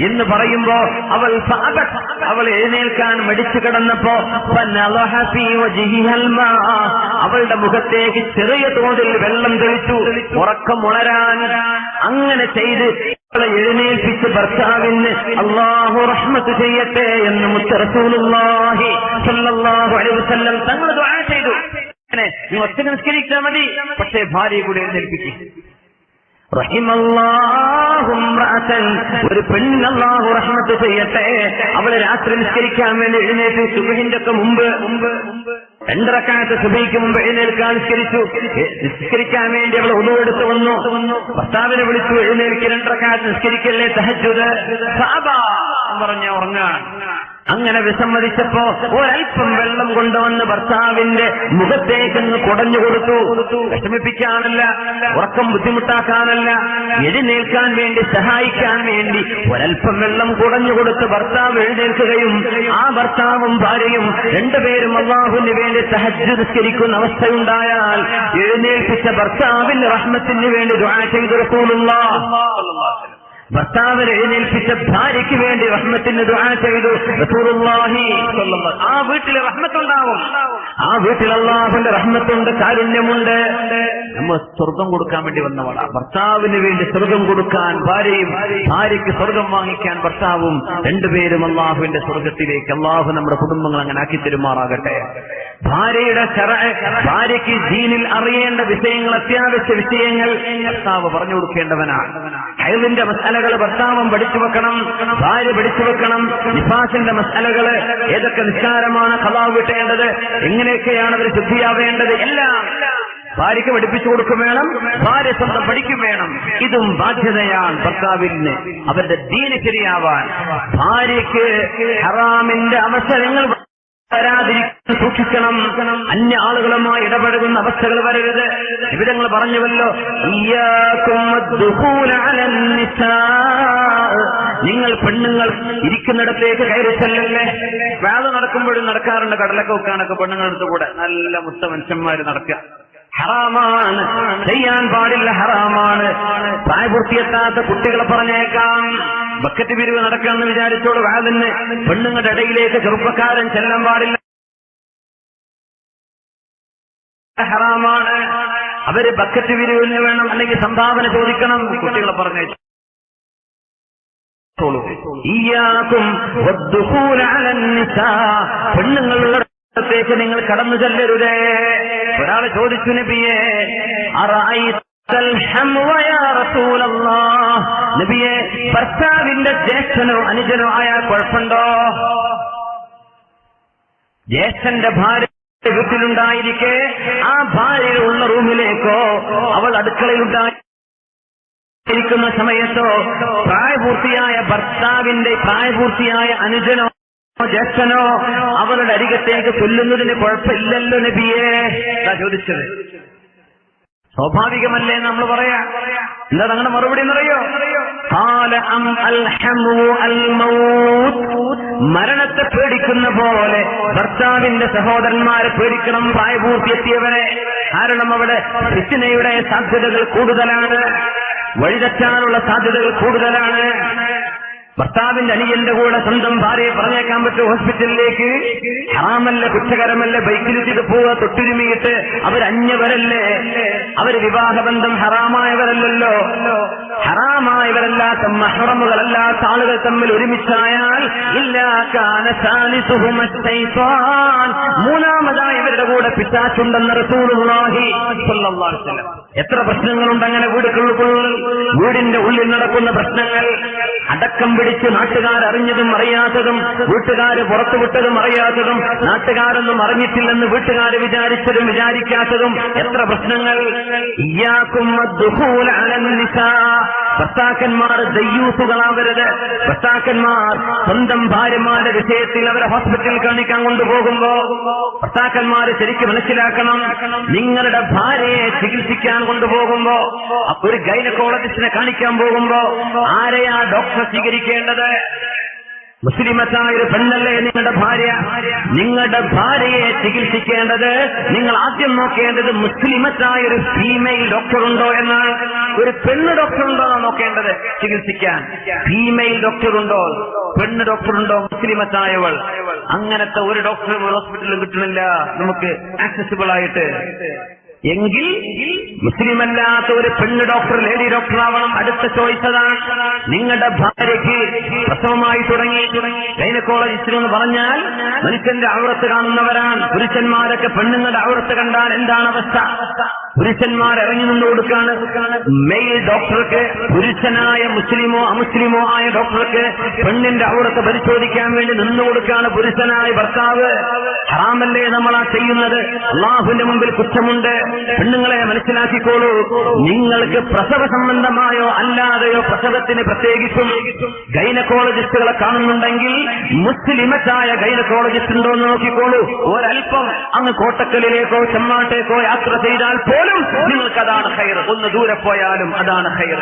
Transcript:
എന്ന് പറയുമ്പോ അവൾ എഴുന്നേൽക്കാൻ മടിച്ചു കിടന്നപ്പോ അവളുടെ മുഖത്തേക്ക് ചെറിയ തോതിൽ വെള്ളം തെളിച്ചു ഉറക്കം ഉണരാൻ. അങ്ങനെ ചെയ്ത് എഴുന്നേൽപ്പിച്ച് ഭർത്താവിന് അല്ലാഹു റഹ്മത്ത് ചെയ്യട്ടെ എന്ന് മുത്ത് റസൂലുള്ളാഹി സ്വല്ലല്ലാഹു അലൈഹി വസല്ലം തങ്ങൾ ദുആ ചെയ്തു. നീ ഒറ്റ നിസ്കരിച്ചാൽ മതി, പക്ഷേ ഭാര്യയെ കൂടെ എഴുന്നേൽപ്പിക്കും. ഒരു പെണ്ണിന് അല്ലാഹു റഹ്മത്ത് ചെയ്യട്ടെ, അവള് രാത്രി നിസ്കരിക്കാൻ വേണ്ടി എഴുന്നേറ്റ് സുബഹിന്റെ ഒക്കെ മുമ്പ് 2 റക്അത്ത് സുബഹിക്ക് മുമ്പ് എഴുന്നേൽക്കാൻ നിസ്കരിക്കാൻ വേണ്ടി അവൾ ഉളു എടുത്ത് വന്നു. ഭർത്താവിനെ വിളിച്ചു, എഴുന്നേൽക്ക് 2 റക്അത്ത് നിസ്കരിക്കല്ലേ തഹജ്ജുദ്. പറഞ്ഞ ഉറങ്ങാണ്. അങ്ങനെ വിസമ്മതിച്ചപ്പോ ഒരൽപ്പം വെള്ളം കൊണ്ടുവന്ന് ഭർത്താവിന്റെ മുഖത്തേക്കൊന്ന് കുടഞ്ഞു കൊടുത്തു. വിഷമിപ്പിക്കാനല്ല, ഉറക്കം ബുദ്ധിമുട്ടാക്കാനല്ല, എഴുന്നേൽക്കാൻ വേണ്ടി സഹായിക്കാൻ വേണ്ടി ഒരൽപ്പം വെള്ളം കുടഞ്ഞു കൊടുത്ത് ഭർത്താവ് എഴുന്നേൽക്കുകയും ആ ഭർത്താവും ഭാര്യയും രണ്ടുപേരും അല്ലാഹുവിന് വേണ്ടി തഹജ്ജുദ് നിസ്കരിക്കുന്ന അവസ്ഥയുണ്ടായാൽ എഴുന്നേൽപ്പിച്ച ഭർത്താവിന്റെ റഹ്മത്തിന് വേണ്ടി ദുആ ചെയ്തു റസൂലുള്ളാഹി. ഭർത്താവിനെ എഴുന്നേൽപ്പിച്ച ഭാര്യയ്ക്ക് വേണ്ടി റഹ്മത്തിന് ദുആ ചെയ്തു റസൂലുള്ളാഹി. ആ വീട്ടിൽ റഹ്മത്തുണ്ടാവും. ആ വീട്ടിൽ അല്ലാഹുവിന്റെ റഹ്മത്തുണ്ട്, കാരുണ്യമുണ്ട്. നമ്മൾ സ്വർഗം കൊടുക്കാൻ വേണ്ടി വന്നവളാ. ഭർത്താവിന് വേണ്ടി സ്വർഗം കൊടുക്കാൻ ഭാര്യയും, ഭാര്യയ്ക്ക് സ്വർഗം വാങ്ങിക്കാൻ ഭർത്താവും, രണ്ടുപേരും അല്ലാഹുവിന്റെ സ്വർഗത്തിലേക്ക്. അല്ലാഹു നമ്മുടെ കുടുംബങ്ങൾ അങ്ങനെ ആക്കി തരുമാറാകട്ടെ. ഭാര്യയ്ക്ക് ദീനിൽ അറിയേണ്ട വിഷയങ്ങൾ, അത്യാവശ്യ വിഷയങ്ങൾ ഭർത്താവ് പറഞ്ഞു കൊടുക്കേണ്ടവനാണ്. ഹൈദിന്റെ മസ്അലകൾ ഭർത്താവും പഠിച്ചു വെക്കണം, ഭാര്യ പഠിച്ചു വെക്കണം. നിഫാസിന്റെ മസ്അലകള്, ഏതൊക്കെ നിസ്കാരമാണ് ഖളാ വീട്ടേണ്ടത്, എങ്ങനെയൊക്കെയാണ് അവർ ശുദ്ധിയാവേണ്ടത്, എല്ലാം ഭാര്യയ്ക്ക് പഠിപ്പിച്ചു കൊടുക്കും വേണം, ഭാര്യ സ്വന്തം പഠിക്കും വേണം. ഇതും ബാധ്യതയാണ് ഭർത്താവിന്, അവരുടെ ദീന് ശരിയാവാൻ. ഭാര്യയ്ക്ക് ഹറാമിന്റെ അവസരങ്ങൾ വരാതിരിക്കാൻ സൂക്ഷിക്കണം. അന്യ ആളുകളുമായി ഇടപെടുന്ന അവസ്ഥകൾ വരരുത്. വിവിധങ്ങൾ പറഞ്ഞുവല്ലോ, നിങ്ങൾ പെണ്ണുങ്ങൾ ഇരിക്കുന്നിടത്തേക്ക് കയറി ചെല്ലല്ലേ. വേദ നടക്കുമ്പോഴും നടക്കാറുണ്ട്, കടലൊക്കെ വെക്കാനൊക്കെ പെണ്ണുങ്ങളെടുത്ത് കൂടെ നല്ല മുത്ത മനുഷ്യന്മാര് നടക്കുക. ഹറാമാണ്, ചെയ്യാൻ പാടില്ല, ഹറാമാണ്. പ്രായപൂർത്തിയെത്താത്ത കുട്ടികളെ പറഞ്ഞേക്കാം. ബക്കറ്റ് പിരിവ് നടക്കാമെന്ന് വിചാരിച്ചോട് വാതിന് പെണ്ണുങ്ങളുടെ ഇടയിലേക്ക് ചെറുപ്പക്കാരൻ ചെല്ലാൻ പാടില്ല, ഹറാമാണ്. അവര് ബക്കറ്റ് പിരിവിന് വേണം, അല്ലെങ്കിൽ സംഭാവന ചോദിക്കണം. കുട്ടികളെ പറഞ്ഞേച്ചു. പെണ്ണുങ്ങളുള്ള ത്തേക്ക് നിങ്ങൾ കടന്നു ചെല്ലരുതേ. ഒരാൾ ചോദിച്ചു, നബിയെ നബിയെ ഭർത്താവിന്റെ ജ്യേഷ്ഠനോ അനുജനോ ആയാൽ കുഴപ്പമുണ്ടോ? ജ്യേഷ്ഠന്റെ ഭാര്യ വീട്ടിലുണ്ടായിരിക്കെ ആ ഭാര്യ ഉള്ള റൂമിലേക്കോ അവൾ അടുക്കളയിലുണ്ടായിരിക്കുന്ന സമയത്തോ പ്രായപൂർത്തിയായ ഭർത്താവിന്റെ പ്രായപൂർത്തിയായ അനുജനോ ജ്യേഷ്ഠനോ അവരുടെ അരികത്തേക്ക് കൊല്ലുന്നതിന് കുഴപ്പമില്ലല്ലോ നബിയെ? ചോദിച്ചത് സ്വാഭാവികമല്ലേ നമ്മൾ പറയാ. എന്താ തങ്ങളുടെ മറുപടി എന്നറിയോ? മരണത്തെ പേടിക്കുന്ന പോലെ ഭർത്താവിന്റെ സഹോദരന്മാരെ പേടിക്കണം, പ്രായപൂർത്തിയെത്തിയവരെ. കാരണം അവിടെ ഫിത്നയുടെ സാധ്യതകൾ കൂടുതലാണ്, വഴിതെറ്റാനുള്ള സാധ്യതകൾ കൂടുതലാണ്. ഭർത്താവിന്റെ അനുജന്റെ കൂടെ സ്വന്തം ഭാര്യയെ പറഞ്ഞേക്കാൻ പറ്റും ഹോസ്പിറ്റലിലേക്ക്? ഹറാമല്ല, കുറ്റകരമല്ല. ബൈക്കിലിട്ട് പോവുക, തൊട്ടുരുമിയിട്ട് അവരന്യവരല്ലേ, അവര് വിവാഹബന്ധം ഹറാമായവരല്ലല്ലോ. ഹറാമായവരല്ലാത്ത മഹ്റമുകളല്ലാത്ത ആളുകൾ തമ്മിൽ ഒരുമിച്ചായാൽ മൂന്നാമതായി ഇവരുടെ കൂടെ പിശാചുണ്ടെന്ന് റസൂലുള്ളാഹി സ്വല്ലല്ലാഹു അലൈഹി വസല്ലം. എത്ര പ്രശ്നങ്ങളുണ്ട് അങ്ങനെ വീടിന്റെ ഉള്ളിൽ നടക്കുന്ന പ്രശ്നങ്ങൾ. അടക്കം പിടിച്ച് നാട്ടുകാരറിഞ്ഞതും അറിയാത്തതും, വീട്ടുകാര് പുറത്തുവിട്ടതും അറിയാത്തതും, നാട്ടുകാരൊന്നും അറിഞ്ഞിട്ടില്ലെന്ന് വീട്ടുകാര് വിചാരിച്ചതും വിചാരിക്കാത്തതും എത്ര പ്രശ്നങ്ങൾ. ഭർത്താക്കന്മാർ ദയ്യൂസുകളാവരുത്. ഭർത്താക്കന്മാർ സ്വന്തം ഭാര്യമാരുടെ വിഷയത്തിൽ അവരെ ഹോസ്പിറ്റലിൽ കാണിക്കാൻ കൊണ്ടുപോകുമ്പോ ഭർത്താക്കന്മാര് ശരിക്കും മനസ്സിലാക്കണം, നിങ്ങളുടെ ഭാര്യയെ ചികിത്സിക്കാൻ കൊണ്ടുപോകുമ്പോ, ഒരു ഗൈനക്കോളജിസ്റ്റിനെ കാണിക്കാൻ പോകുമ്പോ ആരെയാ ഡോക്ടറെ സ്വീകരിക്കേണ്ടത്? മുസ്ലിമത്തായ ഒരു പെണ്ണല്ലേ നിങ്ങളുടെ ഭാര്യ? നിങ്ങളുടെ ഭാര്യയെ ചികിത്സിക്കേണ്ടത് നിങ്ങൾ ആദ്യം നോക്കേണ്ടത് മുസ്ലിമത്തായ ഒരു ഫീമെയിൽ ഡോക്ടർ ഉണ്ടോ എന്നാണ്. ഒരു പെണ്ണ് ഡോക്ടർ ഉണ്ടോ എന്നാണ് നോക്കേണ്ടത് ചികിത്സിക്കാൻ. ഫീമെയിൽ ഡോക്ടർ ഉണ്ടോ, പെണ്ണ് ഡോക്ടർ ഉണ്ടോ മുസ്ലിമത്തായവൾ? അങ്ങനത്തെ ഒരു ഡോക്ടർ ഹോസ്പിറ്റലിൽ കിട്ടണില്ല നമുക്ക് ആക്സസിബിൾ ആയിട്ട്. എങ്കിൽ മുസ്ലിമല്ലാത്ത ഒരു പെണ്ണ് ഡോക്ടർ, ലേഡി ഡോക്ടർ ആവണം. അടുത്ത ചോയ്സ് അതാണ്. നിങ്ങളുടെ ഭാര്യയ്ക്ക് പ്രസവമായി തുടങ്ങി ഗൈനക്കോളജിസ്റ്റ് എന്ന് പറഞ്ഞാൽ മനുഷ്യന്റെ ഔറത്ത് കാണുന്നവരാണ്. പുരുഷന്മാരൊക്കെ പെണ്ണുങ്ങളുടെ ഔറത്ത് കണ്ടാൽ എന്താണ് അവസ്ഥ? പുരുഷന്മാർ ഇറങ്ങി നിന്ന് കൊടുക്കാണ്. മെയിൽ ഡോക്ടർക്ക്, പുരുഷനായ മുസ്ലിമോ അമുസ്ലിമോ ആയ ഡോക്ടർക്ക് പെണ്ണിന്റെ ഔറത്ത് പരിശോധിക്കാൻ വേണ്ടി നിന്നു കൊടുക്കാണ് പുരുഷനായ ഭർത്താവ്. ഹറാമല്ലേ നമ്മളാ ചെയ്യുന്നത്? അള്ളാഹുവിന്റെ മുമ്പിൽ കുറ്റമുണ്ട്. പെണ്ണുങ്ങളെ മനസ്സിലാക്കിക്കോളൂ. നിങ്ങൾക്ക് പ്രസവ സംബന്ധമായോ അല്ലാതെയോ പ്രസവത്തിന് പ്രത്യേകിച്ചും ഗൈനക്കോളജിസ്റ്റുകളെ കാണുന്നുണ്ടെങ്കിൽ മുസ്ലിമത്തായ ഗൈനക്കോളജിസ്റ്റ് ഉണ്ടോ എന്ന് നോക്കിക്കോളൂ. ഒരൽപ്പം അങ്ങ് കോട്ടക്കലിലേക്കോ ചെമ്മാട്ടേക്കോ യാത്ര ചെയ്താൽ പോലും നിങ്ങൾക്കതാണ് ഖൈർ. ഒന്ന് ദൂരെ പോയാലും അതാണ് ഖൈർ.